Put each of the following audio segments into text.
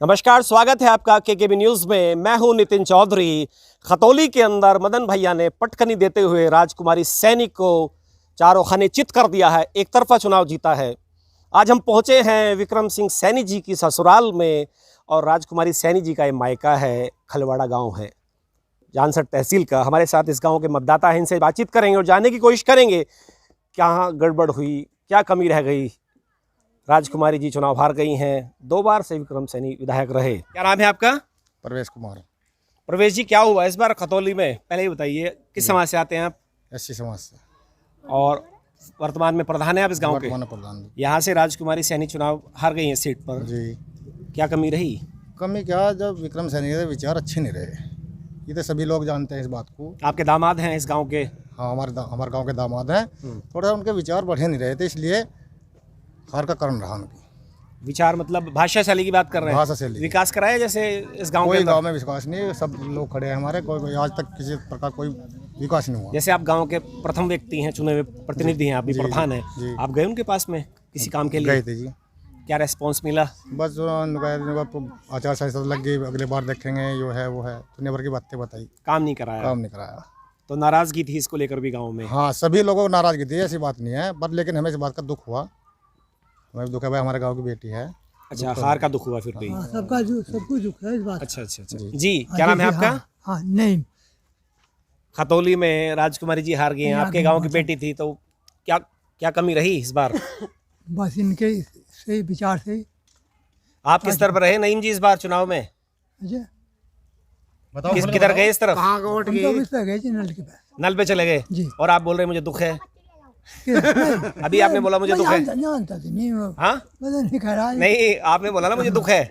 नमस्कार, स्वागत है आपका केकेबी न्यूज़ में। मैं हूं नितिन चौधरी। खतौली के अंदर मदन भैया ने पटखनी देते हुए राजकुमारी सैनी को चारों खाने चित कर दिया है, एक तरफा चुनाव जीता है। आज हम पहुंचे हैं विक्रम सिंह सैनी जी की ससुराल में और राजकुमारी सैनी जी का ये मायका है, खलवाड़ा गांव है, जानसठ तहसील का। हमारे साथ इस गांव के मतदाता हैं, इनसे बातचीत करेंगे और जानने की कोशिश करेंगे क्या गड़बड़ हुई, क्या कमी रह गई। राजकुमारी जी चुनाव हार गई हैं, 2 बार से विक्रम सैनी विधायक रहे। क्या नाम है आपका? प्रवेश कुमार। प्रवेश जी, क्या हुआ इस बार खतौली में, पहले ही बताइए, किस समाज से आते हैं आप? एससी समाज से। और वर्तमान में प्रधान है आप इस गांव के? वर्तमान प्रधान यहाँ से राजकुमारी सैनी चुनाव हार गई हैं सीट पर जी। क्या कमी रही? कमी क्या, जब विक्रम सैनी के विचार अच्छे नहीं रहे, ये तो सभी लोग जानते हैं इस बात को। आपके दामाद हैं इस गाँव के? हाँ, हमारे गांव के दामाद हैं। थोड़ा उनके विचार बढ़े नहीं रहे थे, इसलिए हार का कारण रहा उनकी। विचार मतलब भाषा शैली की बात कर रहे हैं? भाषा शैली। विकास कराया जैसे इस गांव के कोई अंदर? गांव में विकास नहीं, सब लोग खड़े हैं हमारे, कोई आज तक किसी प्रकार कोई विकास नहीं हुआ। जैसे आप गांव के प्रथम व्यक्ति हैं, चुने हुए प्रतिनिधि हैं, आप भी प्रधान जी। हैं, आप गए उनके पास में किसी काम के लिए? गए थे जी। क्या रेस्पॉन्स मिला? बस जो आचार संहिता लग गई, अगले बार देखेंगे, यो है वो है, दुनिया भर की बातें बताई, काम नहीं कराया? काम नहीं कराया। तो नाराजगी थी इसको लेकर भी गांव में? हाँ, सभी लोगों को नाराजगी थी, ऐसी बात नहीं है, पर लेकिन हमें इस बात का दुख हुआ। हमें दुख है भाई, हमारे गांव की बेटी है। अच्छा, हार का दुख हुआ फिर भी? सबका सबको दुख है इस बात। अच्छा अच्छा अच्छा जी, क्या नाम है आपका? हाँ, नहीं, खतौली में राजकुमारी जी हार गई हैं, आपके गांव की बेटी थी, तो क्या क्या कमी रही इस बार? बस इनके से विचार से। आप किस तरफ रहे नईम जी इस बार चुनाव में? अच्छा, किधर गए इस तरफ? हम तो इस पे गए जी, नल के पास। नल पे चले गए जी। और आप बोल रहे हैं मुझे दुख है। अभी आपने बोला मुझे दुख है। जानता तो नहीं वो, हाँ पता नहीं कह रहा है। नहीं, आपने बोला ना मुझे दुख है,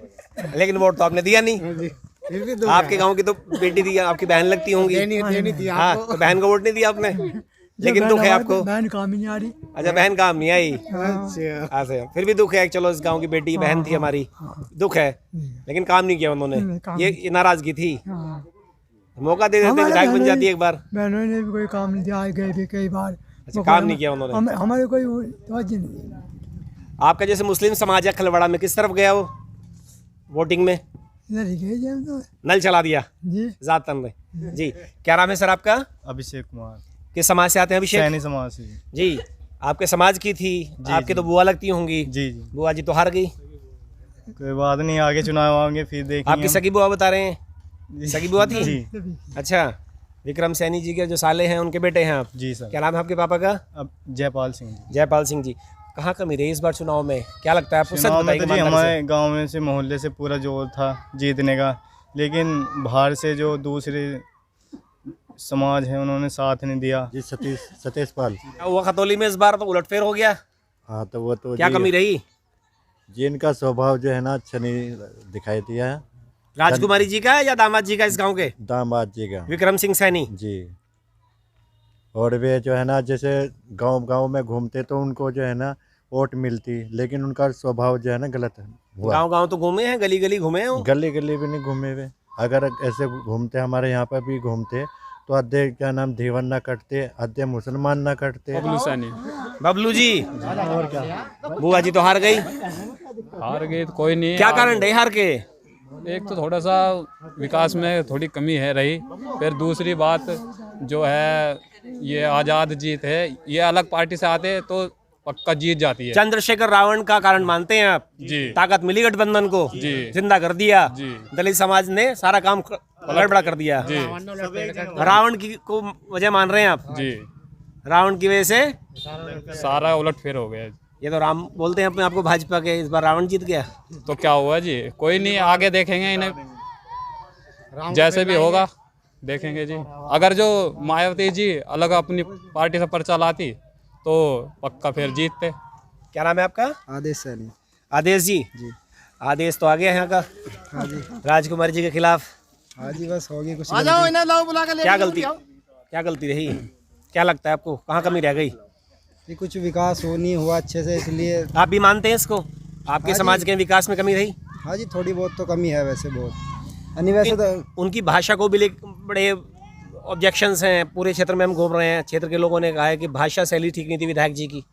लेकिन वोट तो आपने दिया नहीं। आपके गांव की तो बेटी दी, आपकी बहन लगती होंगी। हाँ, तो बहन को वोट नहीं दिया आपने, लेकिन दुख है आपको। बहन काम ही नहीं आ रही। अच्छा, बहन काम नहीं आई। अच्छा, फिर भी दुख है। चलो, इस गांव की बेटी बहन थी हमारी, दुख है, लेकिन काम नहीं किया उन्होंने। ये नाराजगी थी। मौका दे देते, विधायक बन जाती एक बार। बहनों ने भी कोई काम नहीं दिया, आए गए भी कई बार। अच्छा, काम नहीं किया उन्होंने। हमारे कोई तवज्जो नहीं दी। आपका जैसे मुस्लिम समाज है खलवाड़ा में, किस तरफ गया वो वोटिंग में? इधर ही गए जी हम तो। नल चला दिया जी। जातन में। जी, क्या नाम है सर आपका? अभिषेक कुमार। किस समाज से आते हैं अभिषेक? सैनी समाज से। जी, आपके समाज की थी, आपकी तो बुआ लगती होंगी। जी जी, बुआ जी तो हार गई। कोई बात नहीं, आगे चुनाव आएंगे फिर देखेंगे। आपकी सगी बुआ बता रहे हैं? सगी बुआ थी? जी अच्छा, विक्रम सैनी जी के जो साले हैं उनके बेटे हैं आप? जी सर। क्या नाम है आपके पापा का? अब जयपाल सिंह जी। जयपाल सिंह जी। कहाँ कमी रही इस बार चुनाव में, क्या लगता है आपको? सच चुनाव में बताइए तो जी ईमानदारी से। हमारे गांव में से, मोहल्ले से पूरा जोर था जीतने का, लेकिन बाहर से जो दूसरे समाज है उन्होंने साथ नहीं दिया। जी, सतीश पाल। क्या हुआ खतौली में इस बार? तो उलटफेर हो गया। हाँ, तो वो तो क्या कमी रही? जी इनका स्वभाव जो है ना अच्छा नहीं दिखाई दिया है। राजकुमारी जी का या दामाद जी का इस गांव के? दामाद जी का। विक्रम सिंह सैनी जी। और वे जो है ना, जैसे गांव गांव में घूमते तो उनको जो है ना वोट मिलती, लेकिन उनका स्वभाव जो है ना गलत हुआ। गांव गांव तो घूमे हैं, गली गली घूमे हैं वो। गली गली भी नहीं घूमे हुए। अगर ऐसे घूमते, हमारे यहाँ पर भी घूमते, तो अद्धे क्या नाम धीवन ना कटते, अद्धे मुसलमान ना कटते। बबलू जी, और क्या? बुआ जी तो हार गई। हार गए तो कोई नहीं। क्या कारण रहे हार के? एक तो थोड़ा सा विकास में थोड़ी कमी है रही, फिर दूसरी बात जो है ये आज़ाद जीत है, ये अलग पार्टी से आते तो पक्का जीत जाती है। चंद्रशेखर रावण का कारण मानते हैं आप? जी। ताकत मिली गठबंधन को, जी। जिंदा कर दिया। जी। दलित समाज ने सारा काम गड़बड़ा कर दिया। जी रावण की को वजह मान रहे हैं आप? जी, रावण की वजह से सारा उलट फेर हो गया। ये तो राम बोलते हैं अपने आपको भाजपा के, इस बार रावण जीत गया। तो क्या हुआ जी, कोई नहीं, आगे देखेंगे इन्हें, जैसे भी होगा देखेंगे जी। अगर जो मायावती जी अलग अपनी पार्टी से पर्चा लाती तो पक्का फिर जीतते। क्या नाम है आपका? आदेश सैनी। आदेश जी। आदेश तो आ गया यहाँ का। हाँ जी। राजकुमारी जी के खिलाफ। हाँ जी, बस होगी कुछ आ जाओ, इन्हें लाओ बुला के ले। क्या गलती रही? क्या लगता है आपको, कहाँ कमी रह गई? ये कुछ विकास हो नहीं हुआ अच्छे से, इसलिए। आप भी मानते हैं इसको? आपके हाँ समाज जी। के विकास में कमी रही? हाँ जी, थोड़ी बहुत तो कमी है, वैसे बहुत यानी वैसे तो। उनकी भाषा को भी बड़े ऑब्जेक्शंस हैं, पूरे क्षेत्र में हम घूम रहे हैं, क्षेत्र के लोगों ने कहा है कि भाषा शैली ठीक नहीं थी विधायक जी की।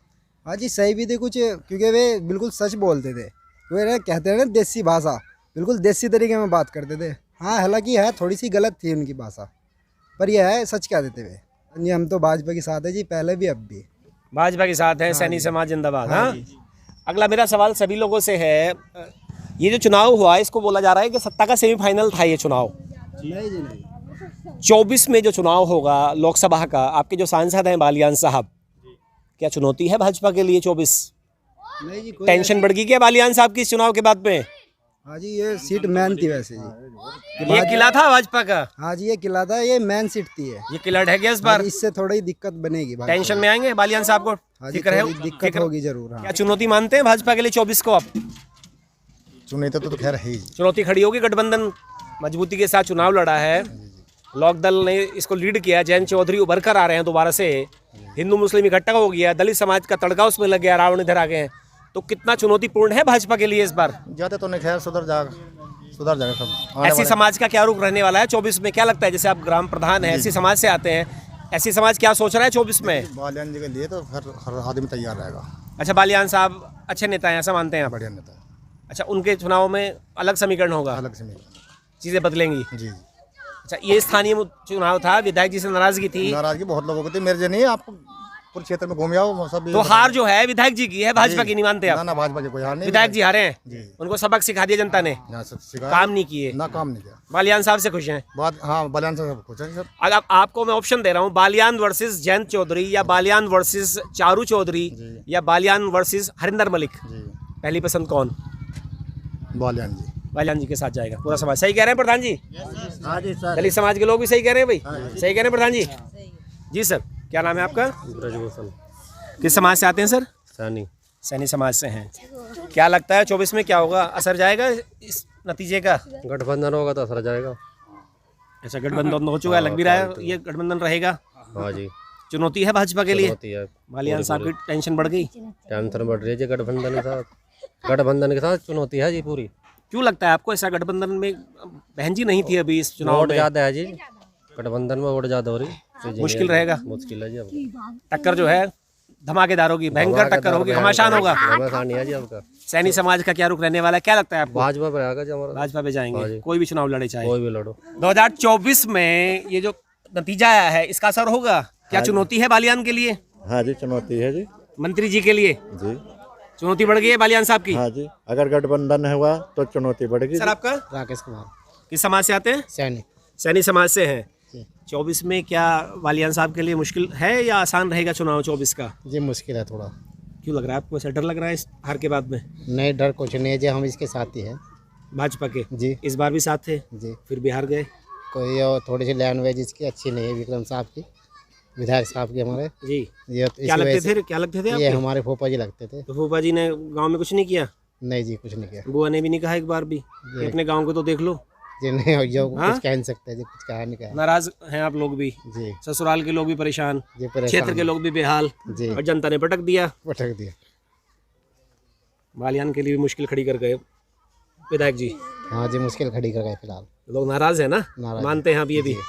हाँ जी, सही भी थे कुछ, क्योंकि वे बिल्कुल सच बोलते थे। वे कहते हैं ना देसी भाषा, बिल्कुल देसी तरीके में बात करते थे। हाँ, हालांकि है थोड़ी सी गलत थी उनकी भाषा, पर यह है सच कह देते हुए। नहीं, हम तो भाजपा के साथ है जी, पहले भी अब भी। भाजपा के साथ है, सैनी समाज जिंदाबाद। हाँ, अगला मेरा सवाल सभी लोगों से है, ये जो चुनाव हुआ इसको बोला जा रहा है कि सत्ता का सेमीफाइनल था ये चुनाव। नहीं जी नहीं। 24 में जो चुनाव होगा लोकसभा का, आपके जो सांसद हैं बालियान साहब, क्या चुनौती है भाजपा के लिए 24? नहीं जी, कोई टेंशन बढ़ गई क्या बालियान साहब की इस चुनाव के बाद में? हाँ जी, ये सीट मैन थी वैसे जी। ये किला था भाजपा का, हाँ जी, ये किला था, ये मैन सीट थी है। ये किला ढह गया इस हाँ बार। जी, इससे थोड़ी दिक्कत बनेगी भाजपा टेंशन में आएंगे बालियान साहब को, हाँ जी, फिक्र है? थोड़ी दिक्कत फिक्र- होगी जरूर। हाँ, क्या चुनौती मानते हैं भाजपा के लिए 24 को आप? चुनौती तो खैर है ही। चुनौती खड़ी होगी, गठबंधन मजबूती के साथ चुनाव लड़ा है, लोक दल ने इसको लीड किया, जयंत चौधरी उभर कर आ रहे हैं दोबारा से, हिंदू मुस्लिम इकट्ठा हो गया, दलित समाज का तड़का उसमें लग गया, रावण इधर आ गए हैं, तो कितना चुनौतीपूर्ण है भाजपा के लिए इस बार? जाते तो नहीं, खैर सुधर जाएगा सब। ऐसी समाज का क्या रुख रहने वाला है 24 में? क्या लगता है, जैसे आप ग्राम प्रधान हैं, ऐसी समाज से आते हैं, ऐसी समाज क्या सोच रहा है 24 में? बालियान जी के लिए तो हर आदमी तैयार रहेगा। अच्छा, बालियान साहब अच्छे नेता हैं, ऐसा मानते हैं आप? बढ़िया नेता है, अच्छा, उनके चुनाव में अलग समीकरण होगा, अलग से मिलेगा। चीज़ें बदलेंगी। जी जी। अच्छा, ये स्थानीय चुनाव था, विधायक जी से नाराजगी थी, नाराजगी बहुत लोगों की थी, मेरे से नहीं, आप पूरे क्षेत्र में घूम जाओ सब। तो हार जो है विधायक जी की है, भाजपा की नहीं मानते ना आप? ना, भाजपा की कोई हार नहीं। विधायक जी हारे हैं, जी। उनको सबक सिखा दिया जनता ने, यहाँ सब शिकायत काम नहीं किए। ना, काम नहीं किया। बालियान साहब से खुश हैं? बात हाँ, बालियान से सब कुछ है सर। अगर आपको मैं ऑप्शन दे रहा हूँ, बालियान वर्सेस जयंत चौधरी, या बालियान वर्सेस चारू चौधरी, या बालियान वर्सेस हरिंदर मलिक, जी, पहली पसंद कौन? बालियान जी। बालियान जी के साथ जाएगा पूरा समाज। सही कह रहे हैं प्रधान जी? हाँ जी सर। दलित समाज के लोग भी सही कह रहे हैं भाई? सही कह रहे हैं प्रधान जी? जी सर, क्या नाम है आपका? ब्रजभूषण किस समाज से आते हैं सर? सैनी। सैनी समाज से हैं। क्या लगता है 24 में क्या होगा, असर जाएगा इस नतीजे का? गठबंधन होगा तो असर जाएगा। अच्छा, गठबंधन हो चुका है, लग भी रहा है ये गठबंधन रहेगा। हाँ जी, चुनौती है भाजपा के लिए। चुनौती है। बालियान साहब की टेंशन बढ़ गई। टेंशन बढ़ रही है जी गठबंधन के साथ चुनौती है जी पूरी। क्यों लगता है आपको ऐसा? गठबंधन में बहन जी नहीं थी अभी इस चुनाव वोट में, ज़्यादा है जी, गठबंधन में वोट ज़्यादा हो रही। मुश्किल रहेगा। मुश्किल है जी, अब टक्कर जो है धमाकेदार होगी, भयंकर टक्कर होगी, घमासान होगा। घमासान है जी आपका। सैनी समाज का क्या रुख रहने वाला है, क्या लगता है आपको? भाजपा पे आएगा जी हमारा। भाजपा पे हाँ जाएंगे, जी। कोई भी चुनाव लड़े चाहे। कोई भी लड़ो। 2024 में ये जो नतीजा आया है, इसका असर होगा क्या? चुनौती है बालियान के लिए, हाँ जी, चुनौती है जी। मंत्री जी के लिए जी चुनौती बढ़ गई है बालियान साहब की। हाँ जी, अगर गठबंधन हुआ तो चुनौती बढ़ेगी। सर आपका राकेश कुमार, किस समाज से आते हैं? सैनिक। सैनी समाज से हैं। 24 में क्या बालियान साहब के लिए मुश्किल है या आसान रहेगा चुनाव 24 का? जी मुश्किल है थोड़ा। क्यों लग रहा है आपको, ऐसा डर लग रहा है इस हार के बाद में? नहीं, डर कुछ नहीं है जी, हम इसके साथ ही हैं। भाजपा के जी इस बार भी साथ थे, जी। फिर बिहार गए। कोई और थोड़ी सी लैंग्वेज इसकी अच्छी नहीं है, विक्रम साहब की, विधायक साहब की हमारे। जी, ये क्या लगते थे? क्या लगते थे ये आपके? हमारे फूफा जी लगते थे। तो फूफा जी ने गांव में कुछ नहीं किया? नहीं जी, कुछ नहीं किया बुआ ने भी नहीं कहा एक बार भी कि अपने गांव को तो देख लो? जी। नहीं, जो हाँ? कुछ कह नहीं सकते जी, कुछ कहा नहीं कहा नाराज हैं आप लोग भी, जी। ससुराल के लोग भी परेशान, जी परेशान क्षेत्र के लोग भी बेहाल, जी, और जनता ने पटक दिया। पटक दिया। बालियान के लिए भी मुश्किल खड़ी कर गए विधायक जी। हाँ जी, मुश्किल खड़ी कर गए फिलहाल। लोग नाराज है ना, नाराज मानते हैं आप ये भी? जी।